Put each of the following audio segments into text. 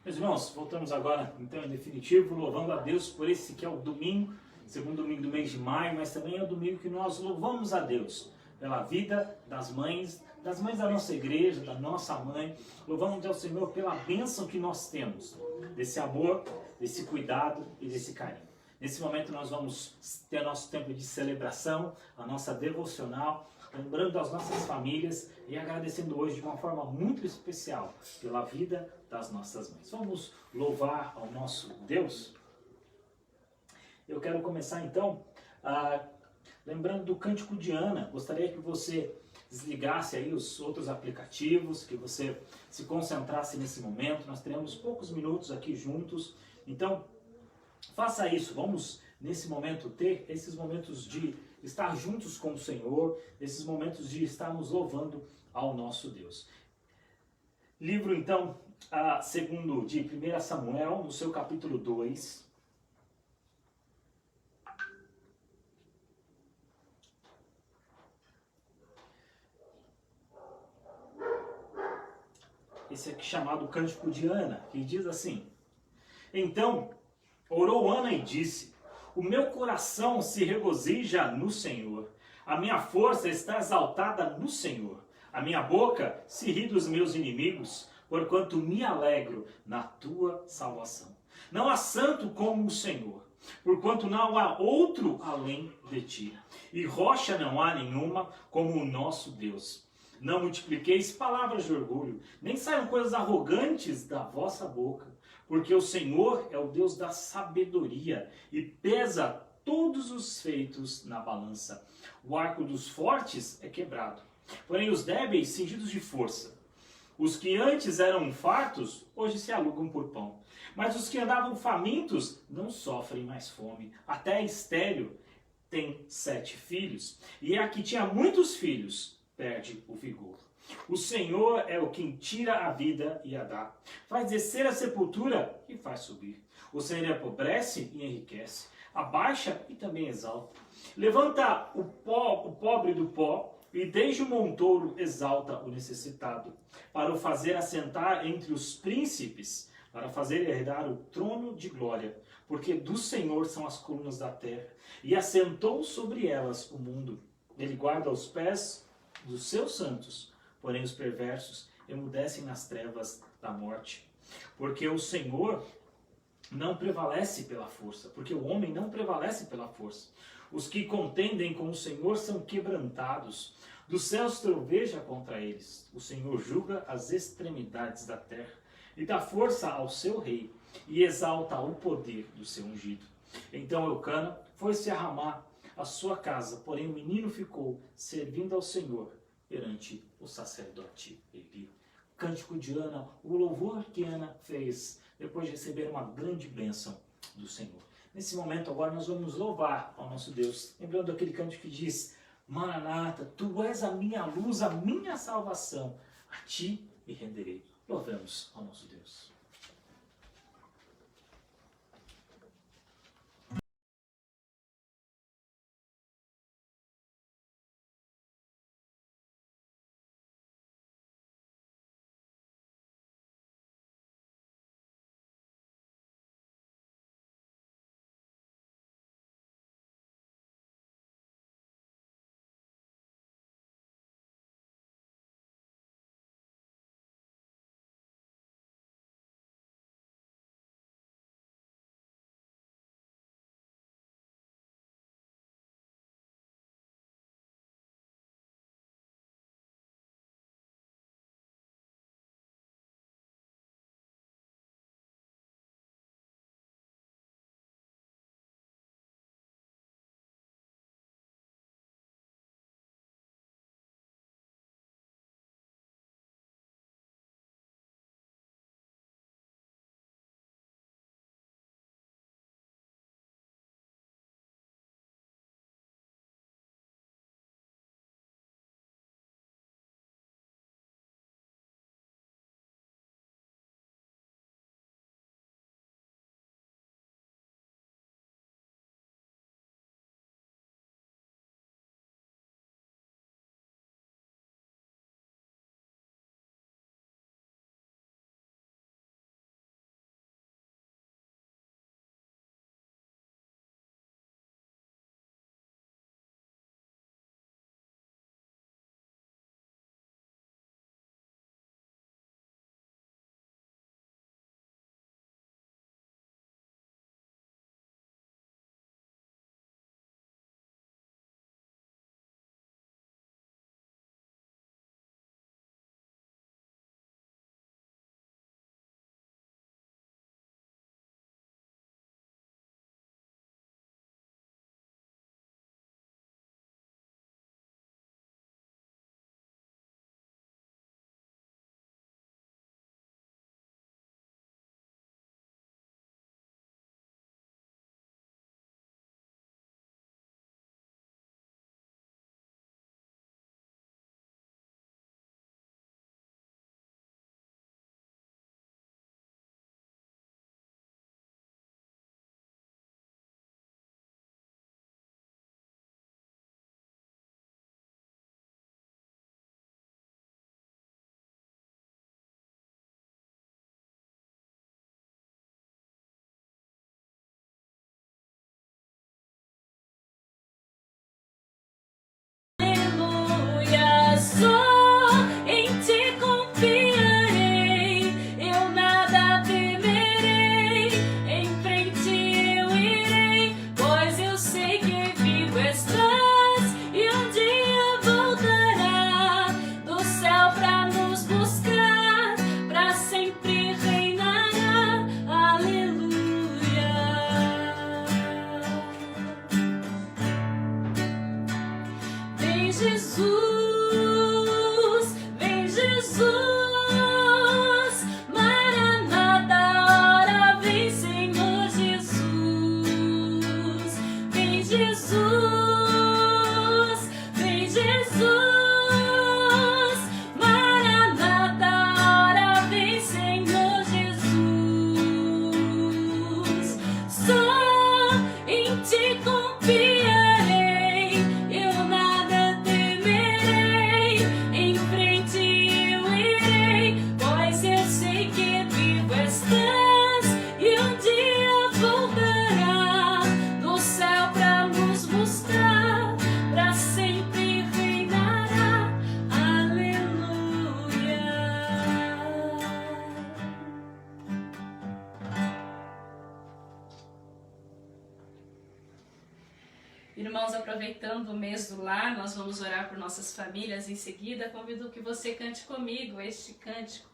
Meus irmãos, voltamos agora, então, em definitivo, louvando a Deus por esse que é o domingo, segundo domingo do mês de maio, mas também é o domingo que nós louvamos a Deus pela vida das mães da nossa igreja, da nossa mãe. Louvamos ao Senhor pela bênção que nós temos, desse amor, desse cuidado e desse carinho. Nesse momento nós vamos ter nosso tempo de celebração, a nossa devocional, lembrando das nossas famílias e agradecendo hoje de uma forma muito especial pela vida das nossas mães. Vamos louvar ao nosso Deus? Eu quero começar então lembrando do Cântico de Ana. Gostaria que você desligasse aí os outros aplicativos, que você se concentrasse nesse momento. Nós teremos poucos minutos aqui juntos, então faça isso. Vamos nesse momento ter esses momentos de estar juntos com o Senhor, esses momentos de estarmos louvando ao nosso Deus. Livro então, segundo de 1 Samuel, no seu capítulo 2. Esse aqui chamado Cântico de Ana, que diz assim: Então orou Ana e disse: O meu coração se regozija no Senhor, a minha força está exaltada no Senhor. A minha boca se ri dos meus inimigos, porquanto me alegro na tua salvação. Não há santo como o Senhor, porquanto não há outro além de ti. E rocha não há nenhuma como o nosso Deus. Não multipliqueis palavras de orgulho, nem saiam coisas arrogantes da vossa boca, porque o Senhor é o Deus da sabedoria e pesa todos os feitos na balança. O arco dos fortes é quebrado, porém os débeis cingidos de força. Os que antes eram fartos, hoje se alugam por pão. Mas os que andavam famintos não sofrem mais fome. Até a estéril tem 7 filhos, e a que tinha muitos filhos perde o vigor. O Senhor é o que tira a vida e a dá, faz descer a sepultura e faz subir. O Senhor empobrece e enriquece, abaixa e também exalta. Levanta o pobre do pó e desde o montouro exalta o necessitado, para o fazer assentar entre os príncipes, para fazer herdar o trono de glória, porque do Senhor são as colunas da terra, e assentou sobre elas o mundo. Ele guarda os pés dos seus santos, porém os perversos emudecem nas trevas da morte. Porque o Senhor não prevalece pela força, porque o homem não prevalece pela força. Os que contendem com o Senhor são quebrantados, dos céus troveja contra eles. O Senhor julga as extremidades da terra, e dá força ao seu rei, e exalta o poder do seu ungido. Então Eucana foi-se a Ramá, a sua casa, porém o menino ficou servindo ao Senhor perante o sacerdote Eli. Cântico de Ana, o louvor que Ana fez depois de receber uma grande bênção do Senhor. Nesse momento agora nós vamos louvar ao nosso Deus, lembrando aquele cântico que diz: Maranata, tu és a minha luz, a minha salvação, a ti me renderei. Louvemos ao nosso Deus. Irmãos, aproveitando o mês do lar, nós vamos orar por nossas famílias em seguida. Convido que você cante comigo este cântico,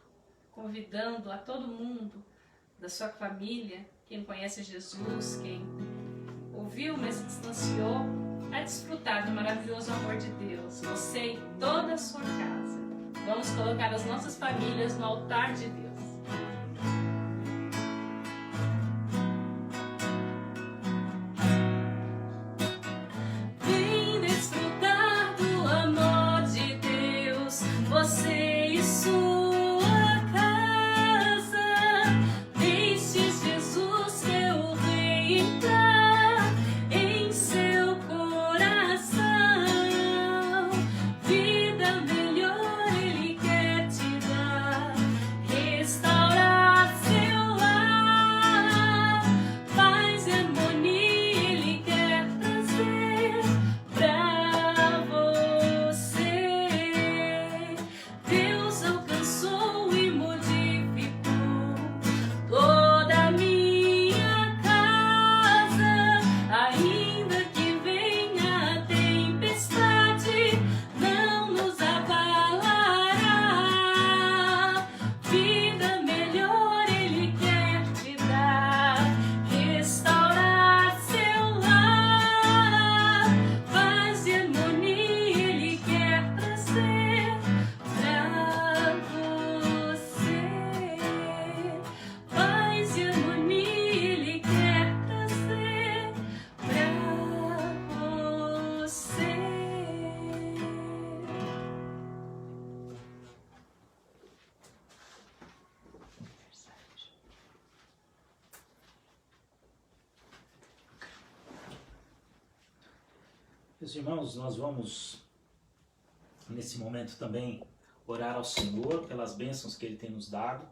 convidando a todo mundo da sua família, quem conhece Jesus, quem ouviu, mas se distanciou, a desfrutar do maravilhoso amor de Deus, você e toda a sua casa. Vamos colocar as nossas famílias no altar de Deus. Vem desfrutar do amor de Deus, você e sua casa. Deixe Jesus, seu rei, entrar em seu coração. Vida melhor Ele quer te dar, restaurar seu lar. Paz e harmonia Ele quer trazer pra você. Deus alcançou e modificou toda a minha casa. Ainda que venha a tempestade, não nos abalará. Vida melhor Ele quer te dar, restaurar seu lar. Paz e harmonia Ele quer trazer pra você. Paz e harmonia Ele quer trazer pra você. Meus irmãos, nós vamos nesse momento também orar ao Senhor pelas bênçãos que Ele tem nos dado.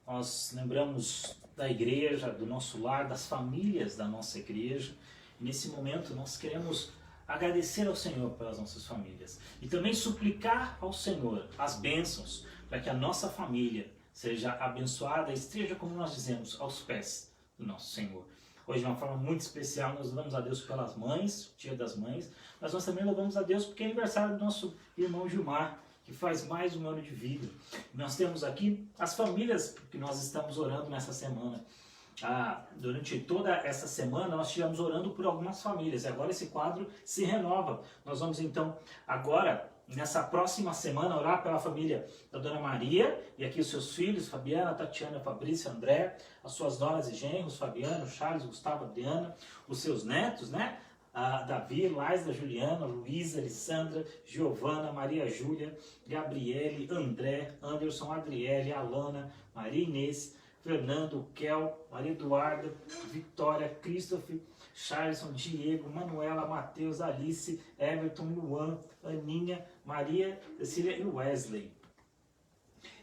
Nós lembramos da igreja, do nosso lar, das famílias da nossa igreja. E nesse momento nós queremos agradecer ao Senhor pelas nossas famílias e também suplicar ao Senhor as bênçãos para que a nossa família seja abençoada e esteja, como nós dizemos, aos pés do nosso Senhor. Hoje, de uma forma muito especial, nós louvamos a Deus pelas mães, o Dia das Mães, mas nós também louvamos a Deus porque é aniversário do nosso irmão Gilmar, que faz mais um ano de vida. Nós temos aqui as famílias que nós estamos orando nessa semana. Durante toda essa semana nós estivemos orando por algumas famílias e agora esse quadro se renova. Nós vamos então agora, nessa próxima semana, orar pela família da Dona Maria e aqui os seus filhos, Fabiana, Tatiana, Fabrício, André, as suas noras e genros, Fabiano, Charles, Gustavo, Adriana, os seus netos, né? Davi, Laisla, Juliana, Luísa, Alessandra, Giovana, Maria Júlia, Gabriele, André, Anderson, Adriele, Alana, Maria Inês, Fernando, Kel, Maria Eduarda, Vitória, Christopher, Charleston, Diego, Manuela, Matheus, Alice, Everton, Luan, Aninha, Maria, Cecília e Wesley.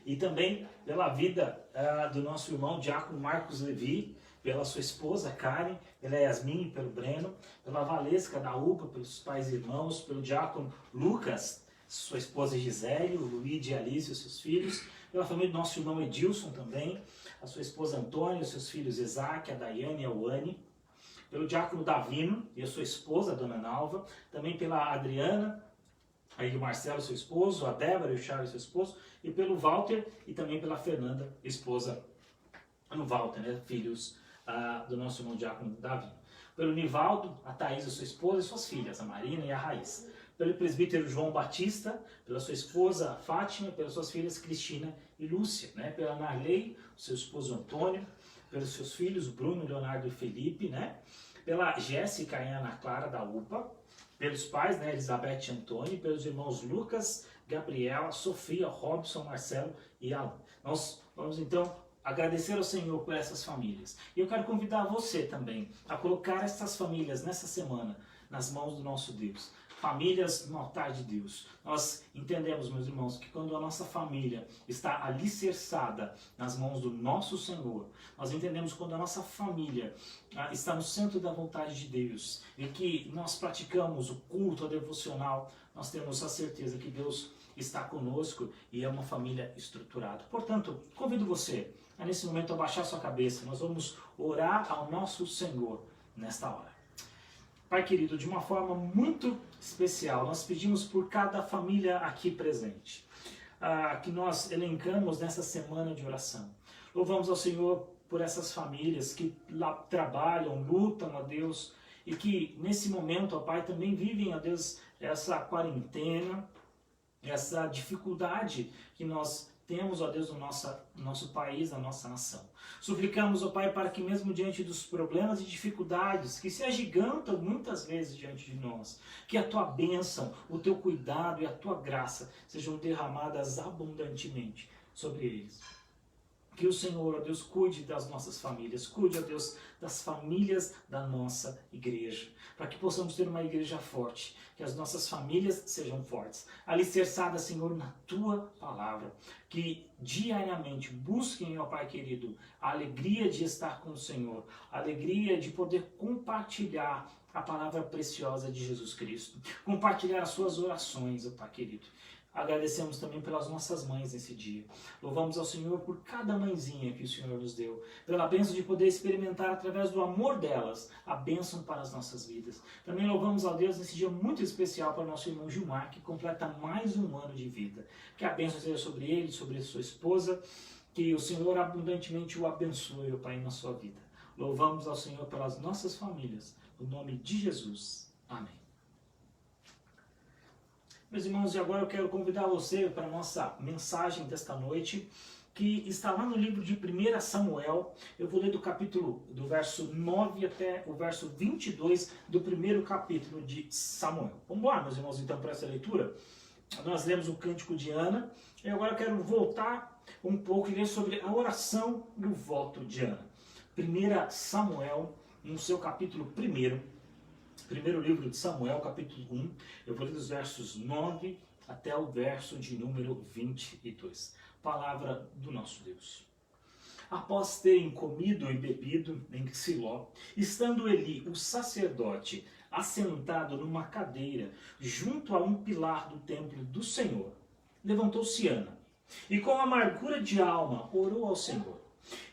E também pela vida do nosso irmão Diácono Marcos Levi, pela sua esposa Karen, pela Yasmin e pelo Breno, pela Valesca da UPA, pelos pais e irmãos, pelo Diácono Lucas, sua esposa Gisele, o Luíde e Alice e seus filhos, pela família do nosso irmão Edilson também, a sua esposa Antônia, os seus filhos Isaac, a Daiane e a Uane, pelo Diácono Davino e a sua esposa, a Dona Nalva, também pela Adriana, aí o Marcelo, seu esposo, a Débora e o Charles, seu esposo, e pelo Walter e também pela Fernanda, esposa do Walter, né, filhos do nosso irmão Diácono Davino. Pelo Nivaldo, a Thaís, a sua esposa e suas filhas, a Marina e a Raíssa. Pelo presbítero João Batista, pela sua esposa Fátima, pelas suas filhas Cristina e Lúcia, né? Pela Narley, o seu esposo Antônio, pelos seus filhos Bruno, Leonardo e Felipe, né? Pela Jéssica e Ana Clara da UPA, pelos pais, né, Elizabeth e Antônio, pelos irmãos Lucas, Gabriela, Sofia, Robson, Marcelo e Alan. Nós vamos então agradecer ao Senhor por essas famílias. E eu quero convidar você também a colocar essas famílias nessa semana nas mãos do nosso Deus. Famílias no altar de Deus. Nós entendemos, meus irmãos, que quando a nossa família está alicerçada nas mãos do nosso Senhor, nós entendemos quando a nossa família está no centro da vontade de Deus e que nós praticamos o culto, a devocional, nós temos a certeza que Deus está conosco e é uma família estruturada. Portanto, convido você a nesse momento abaixar sua cabeça. Nós vamos orar ao nosso Senhor nesta hora. Pai querido, de uma forma muito especial, nós pedimos por cada família aqui presente, que nós elencamos nessa semana de oração. Louvamos ao Senhor por essas famílias que lá trabalham, lutam, ó Deus, e que nesse momento, ó Pai, também vivem, ó Deus, essa quarentena, essa dificuldade que nós temos, ó Deus, no nosso país, na nossa nação. Suplicamos, ó Pai, para que mesmo diante dos problemas e dificuldades que se agigantam muitas vezes diante de nós, que a Tua bênção, o Teu cuidado e a Tua graça sejam derramadas abundantemente sobre eles. Que o Senhor, ó Deus, cuide das nossas famílias, cuide, ó Deus, das famílias da nossa igreja, para que possamos ter uma igreja forte, que as nossas famílias sejam fortes, alicerçadas, Senhor, na Tua palavra, que diariamente busquem, ó Pai querido, a alegria de estar com o Senhor, a alegria de poder compartilhar a palavra preciosa de Jesus Cristo, compartilhar as suas orações, ó Pai querido. Agradecemos também pelas nossas mães nesse dia. Louvamos ao Senhor por cada mãezinha que o Senhor nos deu, pela bênção de poder experimentar através do amor delas a bênção para as nossas vidas. Também louvamos a Deus nesse dia muito especial para o nosso irmão Gilmar, que completa mais um ano de vida. Que a bênção seja sobre ele, sobre a sua esposa, que o Senhor abundantemente o abençoe, ó Pai, na sua vida. Louvamos ao Senhor pelas nossas famílias, no nome de Jesus. Amém. Meus irmãos, e agora eu quero convidar você para a nossa mensagem desta noite, que está lá no livro de 1 Samuel. Eu vou ler do verso 9 até o verso 22 do primeiro capítulo de Samuel. Vamos lá, meus irmãos, então, para essa leitura. Nós lemos o Cântico de Ana, e agora eu quero voltar um pouco e ler sobre a oração e o voto de Ana. 1 Samuel, no seu capítulo 1, primeiro livro de Samuel, capítulo 1, eu vou ler dos versos 9 até o verso de número 22. Palavra do nosso Deus. Após terem comido e bebido em Siló, estando Eli, o sacerdote, assentado numa cadeira, junto a um pilar do templo do Senhor, levantou-se Ana, e com amargura de alma orou ao Senhor,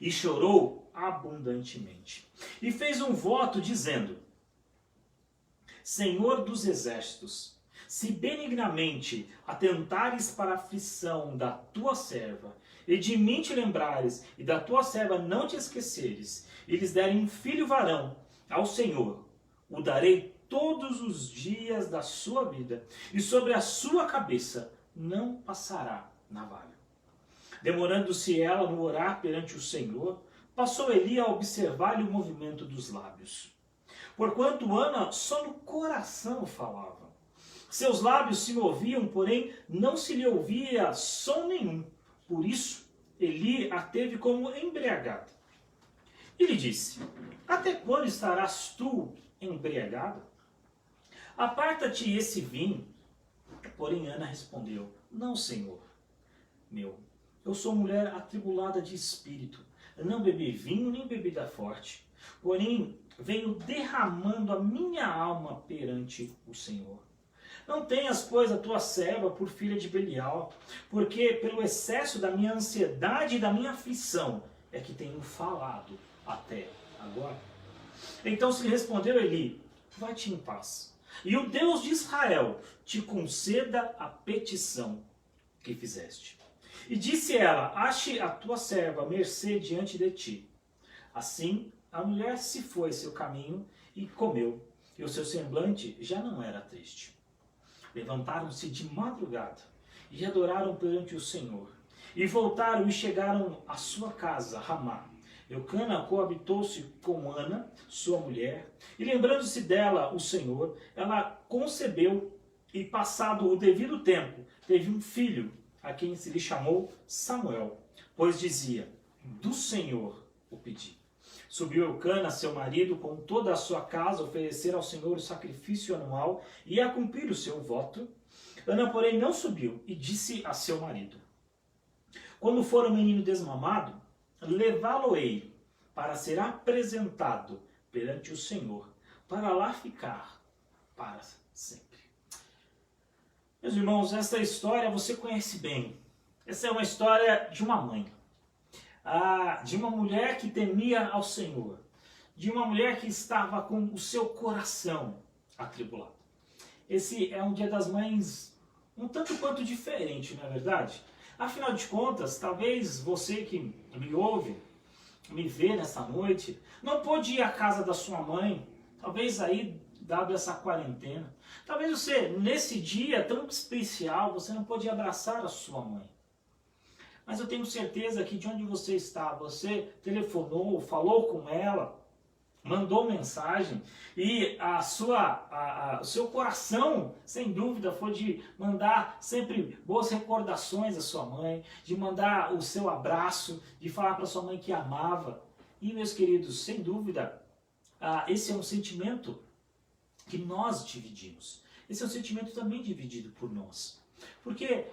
e chorou abundantemente, e fez um voto dizendo: Senhor dos exércitos, se benignamente atentares para a aflição da tua serva, e de mim te lembrares, e da tua serva não te esqueceres, e lhes derem um filho varão ao Senhor, o darei todos os dias da sua vida, e sobre a sua cabeça não passará navalha. Demorando-se ela no orar perante o Senhor, passou Eli a observar-lhe o movimento dos lábios. Porquanto Ana só no coração falava. Seus lábios se moviam, porém não se lhe ouvia som nenhum. Por isso, Eli a teve como embriagada. E lhe disse: Até quando estarás tu embriagada? Aparta-te esse vinho. Porém Ana respondeu: Não, Senhor meu, eu sou mulher atribulada de espírito. Não bebi vinho nem bebida forte. Porém, venho derramando a minha alma perante o Senhor. Não tenhas, pois, a tua serva por filha de Belial, porque pelo excesso da minha ansiedade e da minha aflição é que tenho falado até agora. Então se lhe respondeu Eli: vai-te em paz, e o Deus de Israel te conceda a petição que fizeste. E disse ela: ache a tua serva mercê diante de ti. Assim, a mulher se foi seu caminho e comeu, e o seu semblante já não era triste. Levantaram-se de madrugada e adoraram perante o Senhor. E voltaram e chegaram à sua casa, Ramá. Eucana coabitou-se com Ana, sua mulher, e lembrando-se dela o Senhor, ela concebeu e, passado o devido tempo, teve um filho, a quem se lhe chamou Samuel, pois dizia: do Senhor o pedi. Subiu Eucana, seu marido, com toda a sua casa, oferecer ao Senhor o sacrifício anual e a cumprir o seu voto. Ana, porém, não subiu e disse a seu marido: quando for o menino desmamado, levá-lo-ei para ser apresentado perante o Senhor, para lá ficar para sempre. Meus irmãos, esta história você conhece bem. Essa é uma história de uma mãe. De uma mulher que temia ao Senhor, de uma mulher que estava com o seu coração atribulado. Esse é um Dia das Mães um tanto quanto diferente, não é verdade? Afinal de contas, talvez você que me ouve, me vê nessa noite, não pôde ir à casa da sua mãe, talvez aí, dado essa quarentena. Talvez você, nesse dia tão especial, você não pôde abraçar a sua mãe. Mas eu tenho certeza que de onde você está, você telefonou, falou com ela, mandou mensagem e o seu coração, sem dúvida, foi de mandar sempre boas recordações à sua mãe, de mandar o seu abraço, de falar para sua mãe que amava. E, meus queridos, sem dúvida, esse é um sentimento que nós dividimos. Esse é um sentimento também dividido por nós. Porque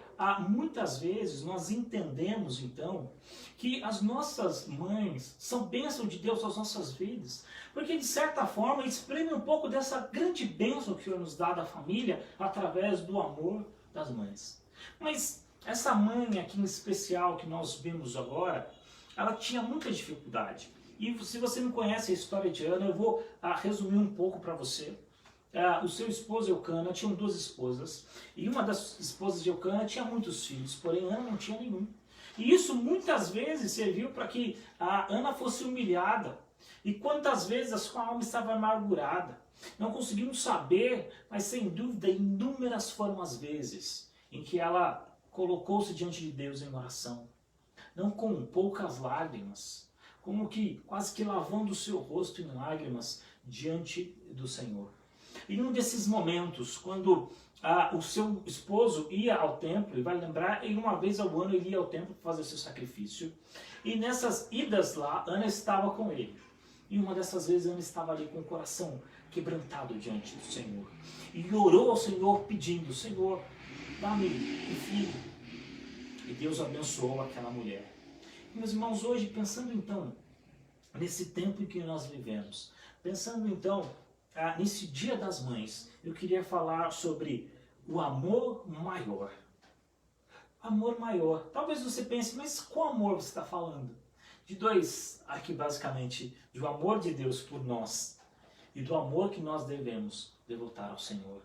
muitas vezes nós entendemos então que as nossas mães são bênção de Deus às nossas vidas, porque de certa forma exprime um pouco dessa grande bênção que o Senhor nos dá da família através do amor das mães. Mas essa mãe aqui em especial que nós vemos agora, ela tinha muita dificuldade. E se você não conhece a história de Ana, eu vou resumir um pouco para você. O seu esposo Eucana tinha 2 esposas, e uma das esposas de Eucana tinha muitos filhos, porém Ana não tinha nenhum. E isso muitas vezes serviu para que a Ana fosse humilhada. E quantas vezes a sua alma estava amargurada. Não conseguimos saber, mas sem dúvida inúmeras foram as vezes em que ela colocou-se diante de Deus em oração. Não com poucas lágrimas, como que quase que lavando o seu rosto em lágrimas diante do Senhor. Em um desses momentos, quando o seu esposo ia ao templo, e vai lembrar, em uma vez ao ano ele ia ao templo fazer seu sacrifício, e nessas idas lá, Ana estava com ele. E uma dessas vezes Ana estava ali com o coração quebrantado diante do Senhor. E orou ao Senhor pedindo, Senhor, dá-me um filho. E Deus abençoou aquela mulher. E, meus irmãos, hoje, pensando então nesse tempo em que nós vivemos, pensando então nesse Dia das Mães, eu queria falar sobre o amor maior. Amor maior. Talvez você pense, mas qual amor você está falando? De 2, aqui basicamente, do amor de Deus por nós e do amor que nós devemos devotar ao Senhor.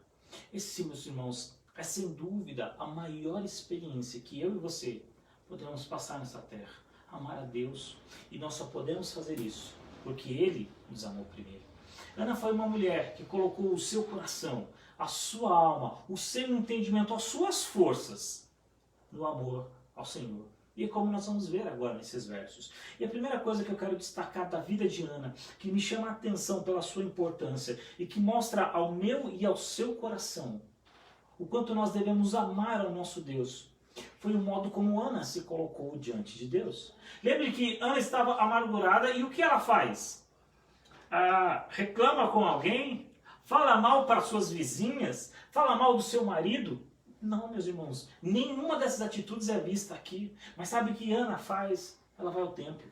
Esse, meus irmãos, é sem dúvida a maior experiência que eu e você podemos passar nessa terra. Amar a Deus. E nós só podemos fazer isso porque Ele nos amou primeiro. Ana foi uma mulher que colocou o seu coração, a sua alma, o seu entendimento, as suas forças no amor ao Senhor. E é como nós vamos ver agora nesses versos. E a primeira coisa que eu quero destacar da vida de Ana, que me chama a atenção pela sua importância e que mostra ao meu e ao seu coração o quanto nós devemos amar ao nosso Deus, foi o modo como Ana se colocou diante de Deus. Lembre que Ana estava amargurada e o que ela faz? Reclama com alguém? Fala mal para suas vizinhas? Fala mal do seu marido? Não, meus irmãos, nenhuma dessas atitudes é vista aqui. Mas sabe o que Ana faz? Ela vai ao templo.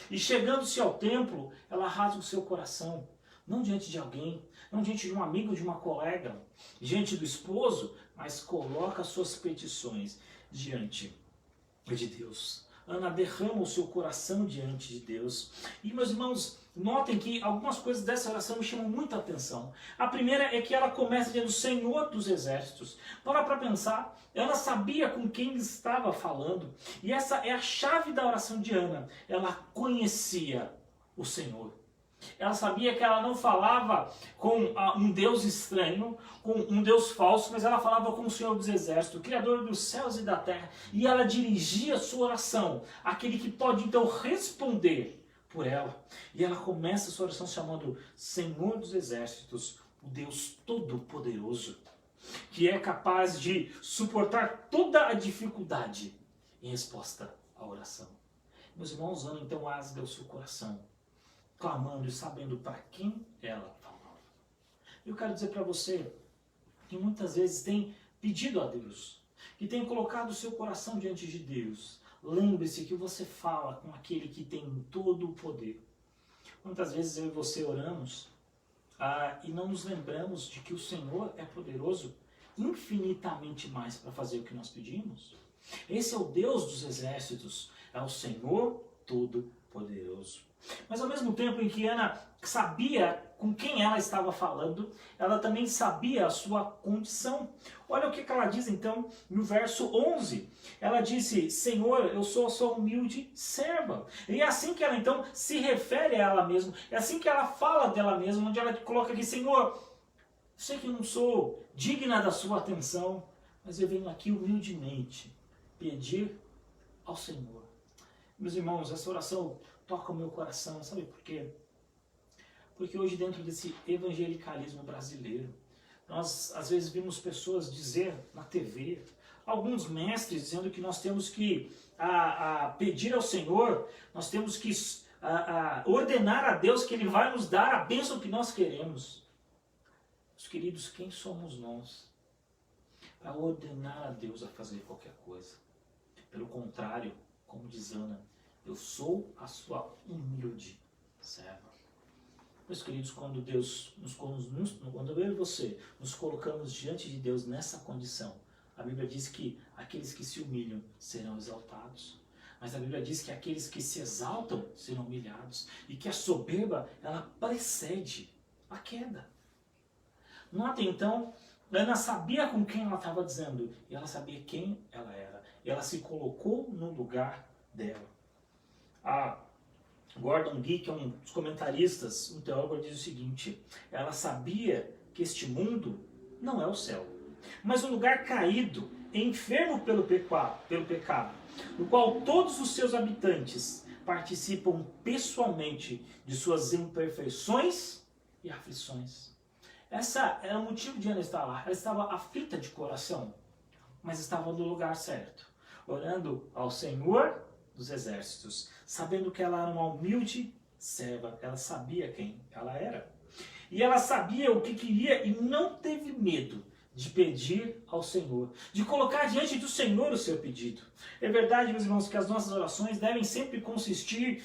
E chegando-se ao templo, ela rasga o seu coração. Não diante de alguém, não diante de um amigo, de uma colega, diante do esposo, mas coloca suas petições diante de Deus. Ana derrama o seu coração diante de Deus. E, meus irmãos, notem que algumas coisas dessa oração me chamam muita atenção. A primeira é que ela começa dizendo Senhor dos Exércitos. Para pensar, ela sabia com quem estava falando. E essa é a chave da oração de Ana. Ela conhecia o Senhor. Ela sabia que ela não falava com um Deus estranho, com um Deus falso, mas ela falava com o Senhor dos Exércitos, o Criador dos céus e da terra. E ela dirigia a sua oração, aquele que pode então responder por ela. E ela começa a sua oração chamando Senhor dos Exércitos, o Deus Todo-Poderoso, que é capaz de suportar toda a dificuldade em resposta à oração. Meus irmãos, Ana então rasga o seu coração, clamando e sabendo para quem ela falava. Eu quero dizer para você que muitas vezes tem pedido a Deus, que tem colocado o seu coração diante de Deus. Lembre-se que você fala com aquele que tem todo o poder. Muitas vezes eu e você oramos e não nos lembramos de que o Senhor é poderoso infinitamente mais para fazer o que nós pedimos. Esse é o Deus dos exércitos, é o Senhor Todo-Poderoso. Mas ao mesmo tempo em que Ana sabia com quem ela estava falando, ela também sabia a sua condição. Olha o que ela diz então no verso 11. Ela disse: Senhor, eu sou a sua humilde serva. E é assim que ela então se refere a ela mesma. É assim que ela fala dela mesma, onde ela coloca aqui: Senhor, eu sei que eu não sou digna da sua atenção, mas eu venho aqui humildemente pedir ao Senhor. Meus irmãos, essa oração toca o meu coração, sabe por quê? Porque hoje, dentro desse evangelicalismo brasileiro, nós às vezes vimos pessoas dizer na TV, alguns mestres dizendo que nós temos que pedir ao Senhor, nós temos que ordenar a Deus que Ele vai nos dar a bênção que nós queremos. Meus queridos, quem somos nós para ordenar a Deus a fazer qualquer coisa? Pelo contrário, como diz Ana, eu sou a sua humilde serva. Meus queridos, quando quando eu e você nos colocamos diante de Deus nessa condição, a Bíblia diz que aqueles que se humilham serão exaltados. Mas a Bíblia diz que aqueles que se exaltam serão humilhados. E que a soberba, ela precede a queda. Notem então, Ana sabia com quem ela estava dizendo. E ela sabia quem ela era. E ela se colocou no lugar dela. Gordon Gee, que é um dos comentaristas, um teólogo, diz o seguinte: ela sabia que este mundo não é o céu, mas um lugar caído, enfermo pelo pecado, no qual todos os seus habitantes participam pessoalmente de suas imperfeições e aflições. Essa era o motivo de Ana estar lá. Ela estava aflita de coração, mas estava no lugar certo, orando ao Senhor dos exércitos, sabendo que ela era uma humilde serva. Ela sabia quem ela era. E ela sabia o que queria e não teve medo de pedir ao Senhor, de colocar diante do Senhor o seu pedido. É verdade, meus irmãos, que as nossas orações devem sempre consistir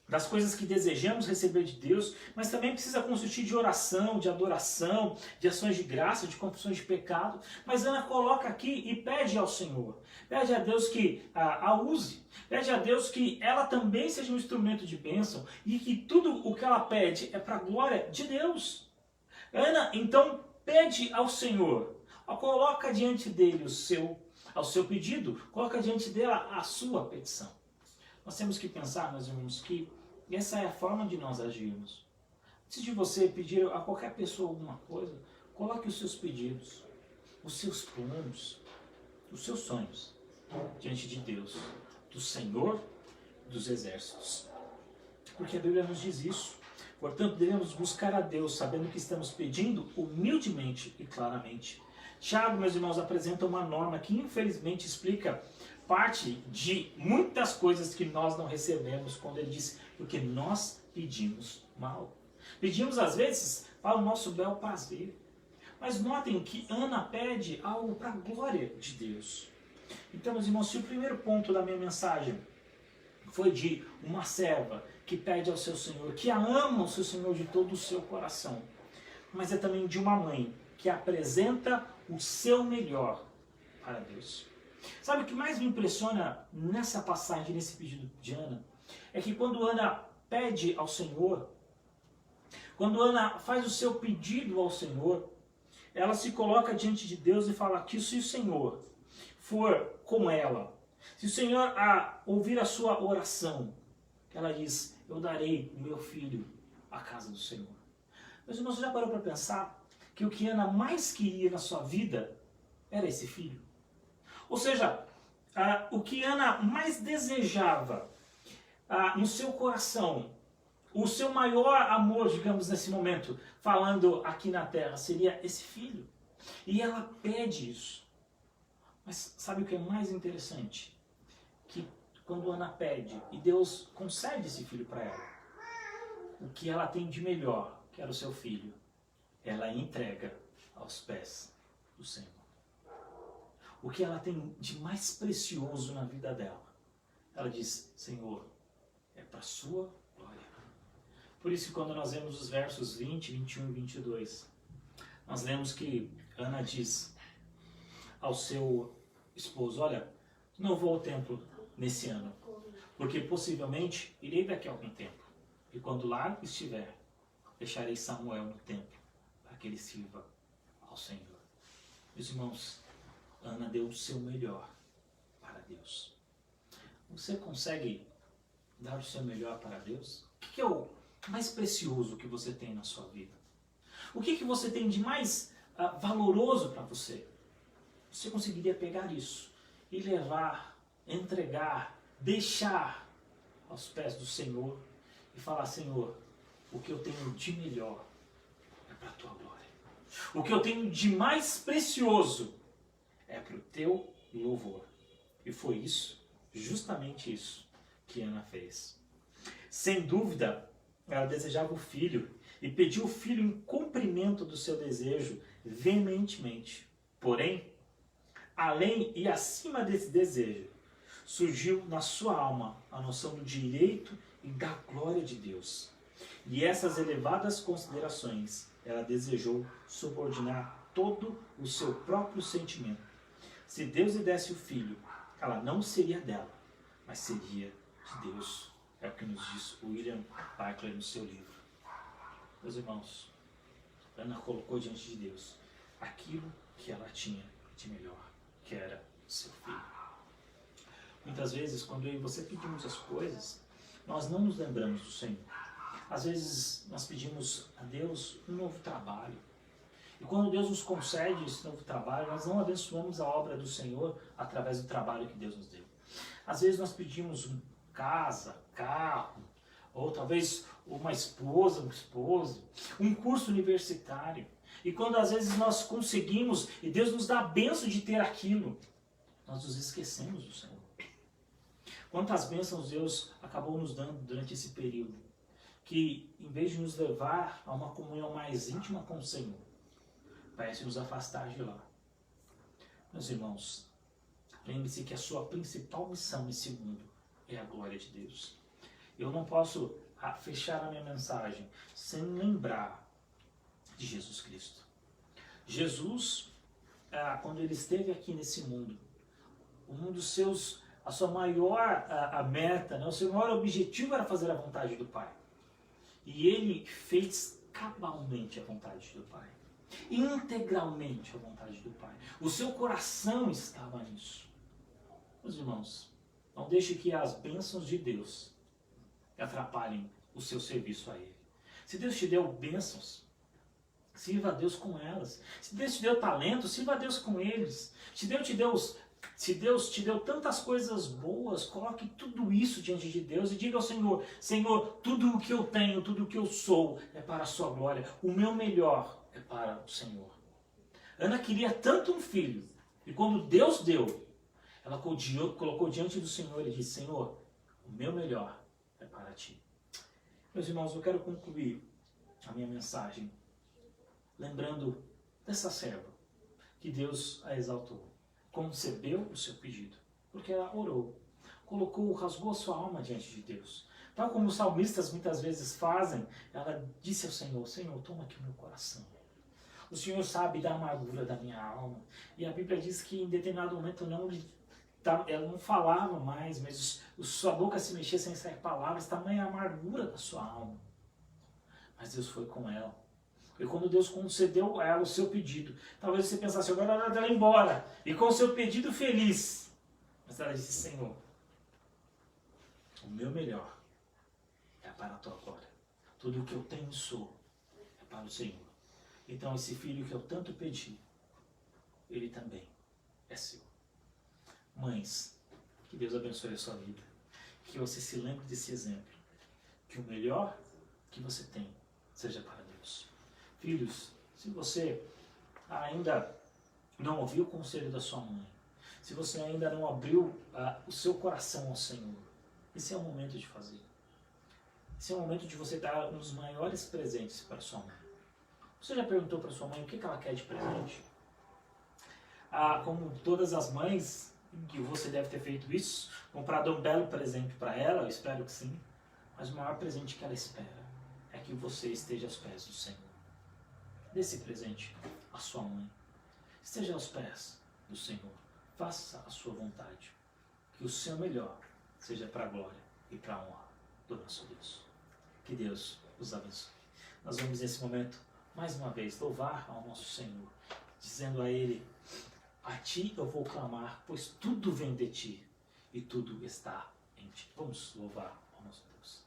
das coisas que desejamos receber de Deus, mas também precisa consistir de oração, de adoração, de ações de graça, de confissões de pecado. Mas Ana coloca aqui e pede ao Senhor, pede a Deus que a use, pede a Deus que ela também seja um instrumento de bênção e que tudo o que ela pede é para a glória de Deus. Ana então pede ao Senhor, coloca diante dele o seu pedido, coloca diante dela a sua petição. Nós temos que pensar, meus irmãos, que essa é a forma de nós agirmos. Antes de você pedir a qualquer pessoa alguma coisa, coloque os seus pedidos, os seus planos, os seus sonhos diante de Deus, do Senhor dos exércitos. Porque a Bíblia nos diz isso. Portanto, devemos buscar a Deus, sabendo que estamos pedindo humildemente e claramente. Tiago, meus irmãos, apresenta uma norma que infelizmente explica parte de muitas coisas que nós não recebemos, quando ele diz: porque nós pedimos mal. Pedimos às vezes para o nosso bel prazer. Mas notem que Ana pede algo para a glória de Deus. Então, meus irmãos, se o primeiro ponto da minha mensagem foi de uma serva que pede ao seu Senhor, que a ama o seu Senhor de todo o seu coração, mas é também de uma mãe que apresenta o seu melhor para Deus. Sabe o que mais me impressiona nessa passagem, nesse pedido de Ana? É que quando Ana pede ao Senhor, quando Ana faz o seu pedido ao Senhor, ela se coloca diante de Deus e fala que se o Senhor for com ela, se o Senhor ouvir a sua oração, ela diz: eu darei o meu filho à casa do Senhor. Mas você já parou para pensar que o que Ana mais queria na sua vida era esse filho? Ou seja, o que Ana mais desejava no seu coração, o seu maior amor, digamos, nesse momento, falando aqui na terra, seria esse filho. E ela pede isso. Mas sabe o que é mais interessante? Que quando Ana pede e Deus concede esse filho para ela, o que ela tem de melhor, que era o seu filho, ela entrega aos pés do Senhor. O que ela tem de mais precioso na vida dela, ela diz: Senhor, é para a sua glória. Por isso, quando nós vemos os versos 20, 21 e 22, nós lemos que Ana diz ao seu esposo: olha, não vou ao templo nesse ano, porque possivelmente irei daqui a algum tempo. E quando lá estiver, deixarei Samuel no templo, para que ele sirva ao Senhor. Meus irmãos, Ana deu o seu melhor para Deus. Você consegue dar o seu melhor para Deus? O que é o mais precioso que você tem na sua vida? O que você tem de mais valoroso para você? Você conseguiria pegar isso e levar, entregar, deixar aos pés do Senhor e falar: Senhor, o que eu tenho de melhor é para a tua glória. O que eu tenho de mais precioso é para o teu louvor. E foi isso, justamente isso, que Ana fez. Sem dúvida, ela desejava o filho e pediu o filho em cumprimento do seu desejo veementemente. Porém, além e acima desse desejo, surgiu na sua alma a noção do direito e da glória de Deus. E essas elevadas considerações ela desejou subordinar todo o seu próprio sentimento. Se Deus lhe desse o filho, ela não seria dela, mas seria de Deus. É o que nos diz William Barclay no seu livro. Meus irmãos, Ana colocou diante de Deus aquilo que ela tinha de melhor, que era o seu filho. Muitas vezes, quando eu e você pedimos as coisas, nós não nos lembramos do Senhor. Às vezes, nós pedimos a Deus um novo trabalho. E quando Deus nos concede esse novo trabalho, nós não abençoamos a obra do Senhor através do trabalho que Deus nos deu. Às vezes nós pedimos casa, carro, ou talvez uma esposa, um esposo, um curso universitário. E quando às vezes nós conseguimos e Deus nos dá a bênção de ter aquilo, nós nos esquecemos do Senhor. Quantas bênçãos Deus acabou nos dando durante esse período, que em vez de nos levar a uma comunhão mais íntima com o Senhor, parece nos afastar de lá. Meus irmãos, lembre-se que a sua principal missão nesse mundo é a glória de Deus. Eu não posso fechar a minha mensagem sem lembrar de Jesus Cristo. Jesus, quando ele esteve aqui nesse mundo, um dos seus, a sua maior meta, o seu maior objetivo era fazer a vontade do Pai. E ele fez cabalmente a vontade do Pai. Integralmente a vontade do Pai. O seu coração estava nisso. Meus irmãos, não deixe que as bênçãos de Deus atrapalhem o seu serviço a Ele. Se Deus te deu bênçãos, sirva a Deus com elas. Se Deus te deu talento, sirva a Deus com eles. Se Deus te deu tantas coisas boas, coloque tudo isso diante de Deus e diga ao Senhor: Senhor, tudo o que eu tenho, tudo o que eu sou é para a sua glória. O meu melhor é para o Senhor. Ana queria tanto um filho, e quando Deus deu, ela colocou diante do Senhor e disse: Senhor, o meu melhor é para ti. Meus irmãos, eu quero concluir a minha mensagem lembrando dessa serva que Deus a exaltou, concebeu o seu pedido, porque ela orou, rasgou a sua alma diante de Deus. Tal como os salmistas muitas vezes fazem, ela disse ao Senhor: Senhor, toma aqui o meu coração. O Senhor sabe da amargura da minha alma. E a Bíblia diz que em determinado momento ela não falava mais, mas sua boca se mexia sem sair palavras, tamanha a amargura da sua alma. Mas Deus foi com ela. E quando Deus concedeu a ela o seu pedido, talvez você pensasse: agora é hora dela ir embora, e com o seu pedido feliz. Mas ela disse: Senhor, o meu melhor é para a tua glória. Tudo o que eu tenho e sou é para o Senhor. Então esse filho que eu tanto pedi, ele também é seu. Mães, que Deus abençoe a sua vida. Que você se lembre desse exemplo. Que o melhor que você tem seja para Deus. Filhos, se você ainda não ouviu o conselho da sua mãe, se você ainda não abriu o seu coração ao Senhor, esse é o momento de fazer. Esse é o momento de você dar um dos maiores presentes para sua mãe. Você já perguntou para sua mãe o que ela quer de presente? Como todas as mães, que você deve ter feito isso, comprado um belo presente para ela, eu espero que sim, mas o maior presente que ela espera é que você esteja aos pés do Senhor. Dê esse presente à sua mãe. Esteja aos pés do Senhor. Faça a sua vontade. Que o seu melhor seja para a glória e para a honra do nosso Deus. Que Deus os abençoe. Nós vamos nesse momento, mais uma vez, louvar ao nosso Senhor, dizendo a Ele: a Ti eu vou clamar, pois tudo vem de Ti e tudo está em Ti. Vamos louvar ao nosso Deus.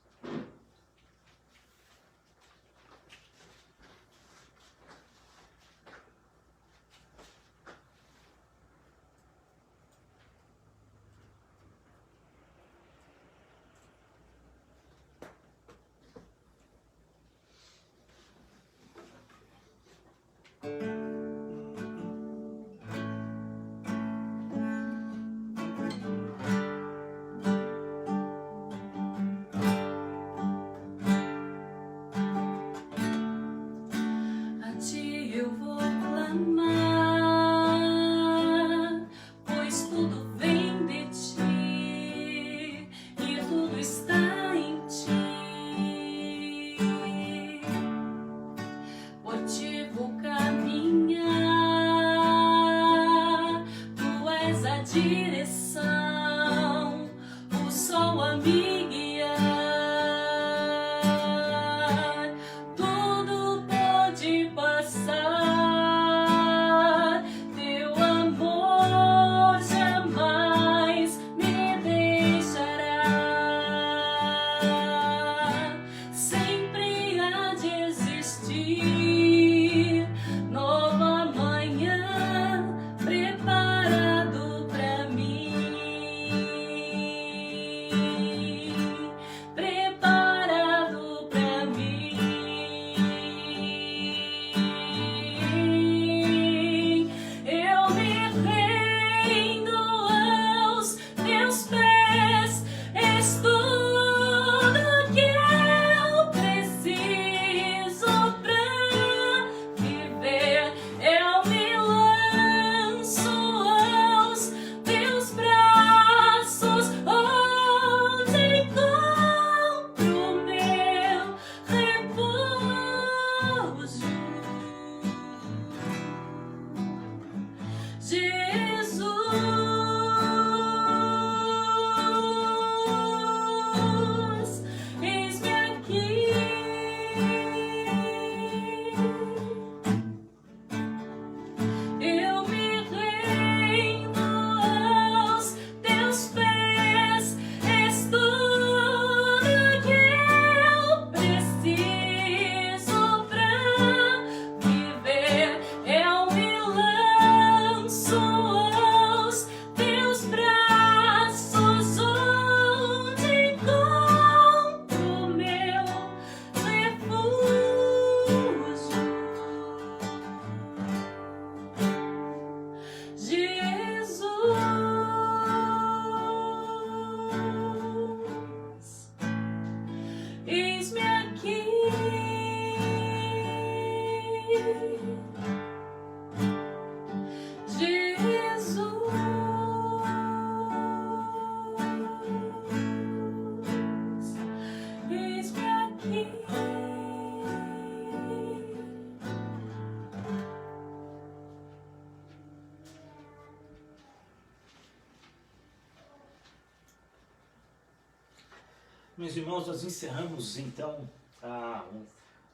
Meus irmãos, nós encerramos então o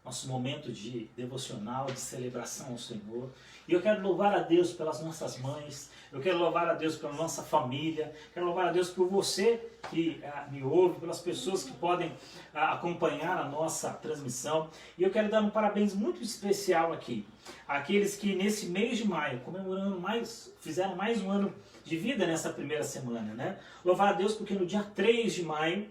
nosso momento de devocional, de celebração ao Senhor. E eu quero louvar a Deus pelas nossas mães, eu quero louvar a Deus pela nossa família, quero louvar a Deus por você que me ouve, pelas pessoas que podem acompanhar a nossa transmissão. E eu quero dar um parabéns muito especial aqui àqueles que nesse mês de maio, fizeram mais um ano de vida nessa primeira semana, né? Louvar a Deus porque no dia 3 de maio,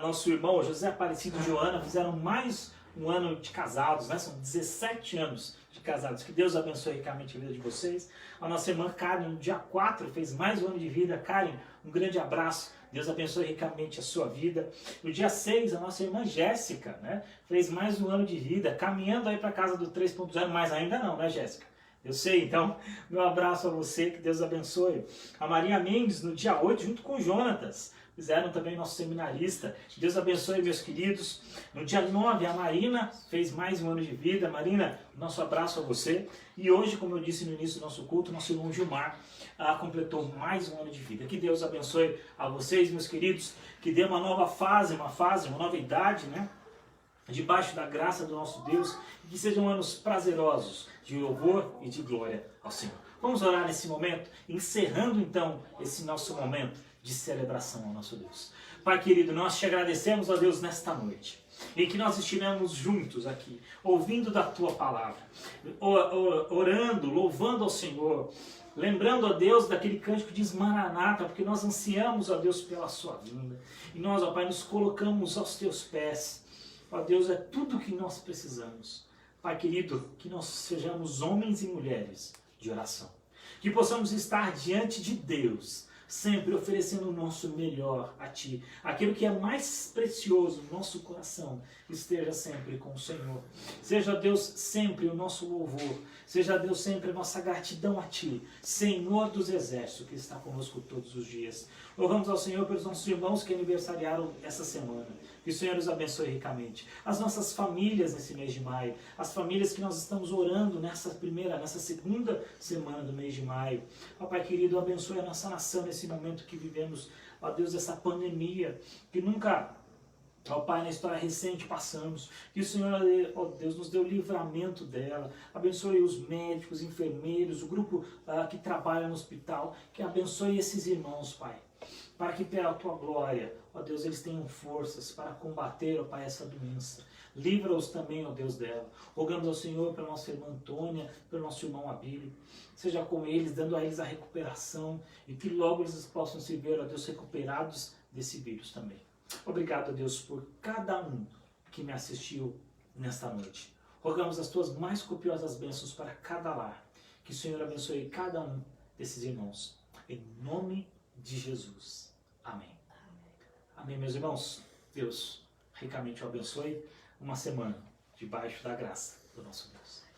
nosso irmão José Aparecido e Joana fizeram mais um ano de casados, né? São 17 anos de casados. Que Deus abençoe ricamente a vida de vocês. A nossa irmã Karen, no dia 4, fez mais um ano de vida. Karen, um grande abraço. Deus abençoe ricamente a sua vida. No dia 6, a nossa irmã Jéssica, né? Fez mais um ano de vida, caminhando aí para a casa do 3.0, mas ainda não, né, Jéssica? Eu sei, então, meu abraço a você, que Deus abençoe. A Maria Mendes, no dia 8, junto com o Jonatas, fizeram também nosso seminarista. Deus abençoe, meus queridos. No dia 9, a Marina fez mais um ano de vida. Marina, nosso abraço a você. E hoje, como eu disse no início do nosso culto, nosso irmão Gilmar completou mais um ano de vida. Que Deus abençoe a vocês, meus queridos, que dê uma nova fase, uma nova idade, né? Debaixo da graça do nosso Deus, e que sejam anos prazerosos de louvor e de glória ao Senhor. Vamos orar nesse momento, encerrando então esse nosso momento de celebração ao nosso Deus. Pai querido, nós te agradecemos, ó Deus, nesta noite, em que nós estivemos juntos aqui, ouvindo da Tua palavra, orando, louvando ao Senhor, lembrando, ó Deus, daquele cântico de Maranata, porque nós ansiamos, ó Deus, pela Sua vinda. E nós, ó Pai, nos colocamos aos Teus pés. Ó Deus, é tudo o que nós precisamos. Pai querido, que nós sejamos homens e mulheres de oração. Que possamos estar diante de Deus, sempre oferecendo o nosso melhor a Ti. Aquilo que é mais precioso no nosso coração, esteja sempre com o Senhor. Seja Deus sempre o nosso louvor. Seja Deus sempre a nossa gratidão a Ti, Senhor dos Exércitos, que está conosco todos os dias. Louvamos ao Senhor pelos nossos irmãos que aniversariaram essa semana. Que o Senhor os abençoe ricamente. As nossas famílias nesse mês de maio. As famílias que nós estamos orando nessa segunda semana do mês de maio. Ó Pai querido, abençoe a nossa nação nesse momento que vivemos. Ó Deus, essa pandemia que nunca, ó Pai, na história recente passamos. Que o Senhor, ó Deus, nos dê o livramento dela. Abençoe os médicos, enfermeiros, o grupo que trabalha no hospital. Que abençoe esses irmãos, Pai. Para que pela Tua glória, ó Deus, eles tenham forças para combater, ó Pai, essa doença. Livra-os também, ó Deus, dela. Rogamos ao Senhor pela nossa irmã Antônia, pelo nosso irmão Abílio. Seja com eles, dando a eles a recuperação e que logo eles possam se ver, ó Deus, recuperados desse vírus também. Obrigado, ó Deus, por cada um que me assistiu nesta noite. Rogamos as Tuas mais copiosas bênçãos para cada lar. Que o Senhor abençoe cada um desses irmãos. Em nome de Jesus. Amém. Amém, meus irmãos. Deus ricamente o abençoe. Uma semana debaixo da graça do nosso Deus.